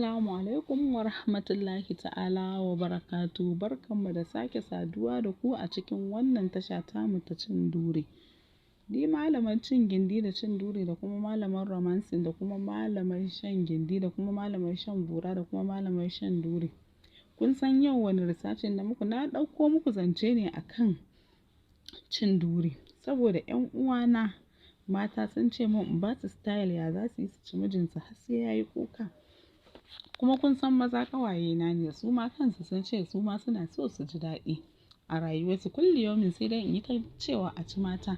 Assalamu alaikum wa rahmatullahi ta'ala wa barakatu. Barkanmu da sake saduwa da ku a cikin wannan tasha tamu ta cin dure. Ni malamar cin gindi da cin dure da kuma malamar romancing da kuma malamar shan gindi da kuma malamar shan bura da kuma malamar shan dure. Kun san yau wani risacin da muku na ɗauko muku zance ne akan cin dure. Saboda 'yan uwana mata sun ce min in ba su style ya za su yi su ci mijinsu har sai ya yi kuka. Kuma kun san maza ƙawaye na ne, su ma kansu sun ce su ma suna so su ji daɗi a rayuwarsu. Kulli yaumin sai dai in yi ta cewa a ci mata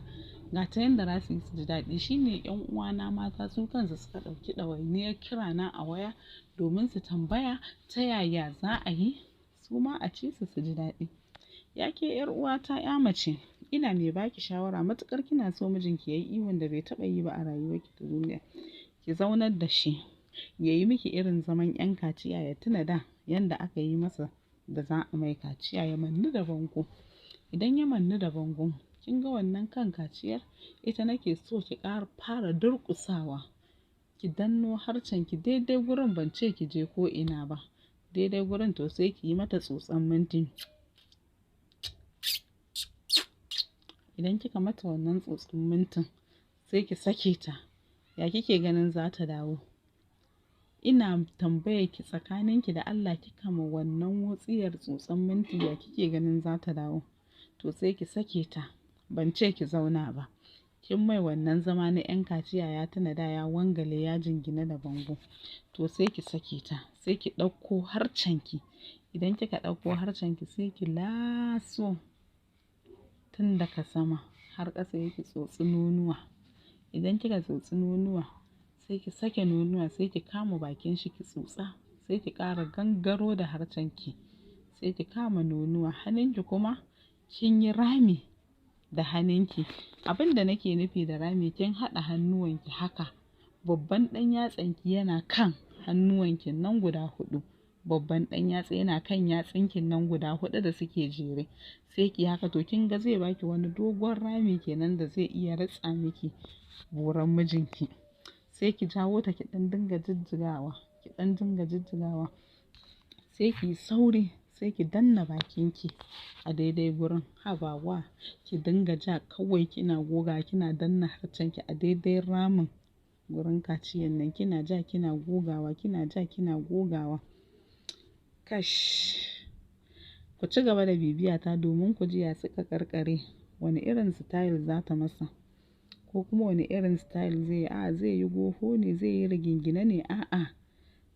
ga ta yanda za su yi su ji daɗi. Shine 'yan uwana mata su kansu suka ɗauki ɗawainiyar kira na a waya domin su tambaya ta yaya za a yi su ma a ci su ji daɗi. Ya ke 'yar uwata 'ya mace, ina mai baki shawara matuƙar kina so mijinki ya yi ihun da bai taɓa yi ba a rayuwarki ta duniya. Ki zaunar da shi ya yi miki irin zaman 'yan kaciya, ya tuna da yanda aka yi masa da za a mai kaciya, ya mannu da bango. Idan ya mannu da bango, kin ga wannan kan kaciyar ita nake so ki fara durƙusawa, ki danno harcenki daidai gurin, ban ce ki je ko ina ba, daidai gurin to sai ki yi mata tsotson minti. Idan kika mata wannan tsotson mintin sai ki sake ta, ya kike ganin za ta dawo? Ina tambayar ki tsakaninki da Allah, kika ma wannan wutsiyar tsotson minti ya kike ganin za ta dawo? To sai ki sake ta, ban ce ki zauna ba. Kin mai wannan zama na 'yan kaciya ya tuna da ya wangale ya jingina da bango. To sai ki sake ta, sai ki ɗauko harcenki. Idan kika ɗauko harcenki sai ki laso tun daga sama har ƙasa yake tsotsi nonuwa. Idan kika tsotsi nonuwa sai ki sake nonuwa, sai ki kama bakin shi ki tsotsa, sai ki ƙara gangaro da harcenki, sai ki kama nonuwa. Hannunki kuma kin yi rami da hannunki. Abin da nake nufi da rami, kin haɗa hannuwanki haka, babban ɗan yatsanki yana kan hannuwanki nan guda huɗu, babban ɗan yatsa yana kan yatsinkin nan guda huɗu da suke jere. Sai ki haka, to kin ga zai baki wani dogon rami kenan da zai iya ritsa miki buran mijinki. Sai ki jawo ta ki ɗan dinga jijjigawa, ki ɗan dinga jijjigawa, sai ki yi sauri, sai ki danna bakinki a daidai gurin. Habawa ki dinga ja kawai kina goga, kina danna harcenki a daidai ramin gurin kaciyan nan, kina ja kina gogawa, kina ja kina gogawa. Kash! Ku ci gaba da bibiyata domin ku ji ya suka ƙarƙare, wane irin style za ta masa, ko kuma wane irin style zai yi. A'a zai yi goho ne, zai yi rigingine ne, a'a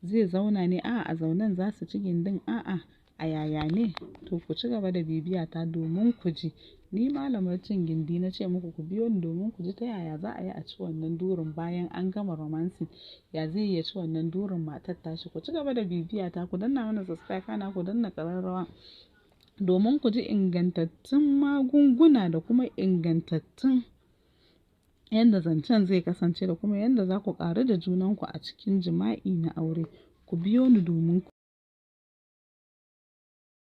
zai zauna ne, a'a a zaunen za su ci gindin, a'a a yaya ne. To ku ci gaba da bibiyata domin ku ji. Ni malamar cin gindi na ce muku ku biyo ni domin ku ji ta yaya za a yi a ci wannan durin bayan an gama romancing. Ya zai iya ci wannan durin matar tashi. Ku ci gaba da bibiyata, ku danna mana subscribe, kana ku danna ƙararrawa domin ku ji ingantattun magunguna da kuma ingantattun yanda zancen zai kasance da kuma yanda za ku ƙaru da junanku a cikin jima'i na aure. Ku biyo ni domin ku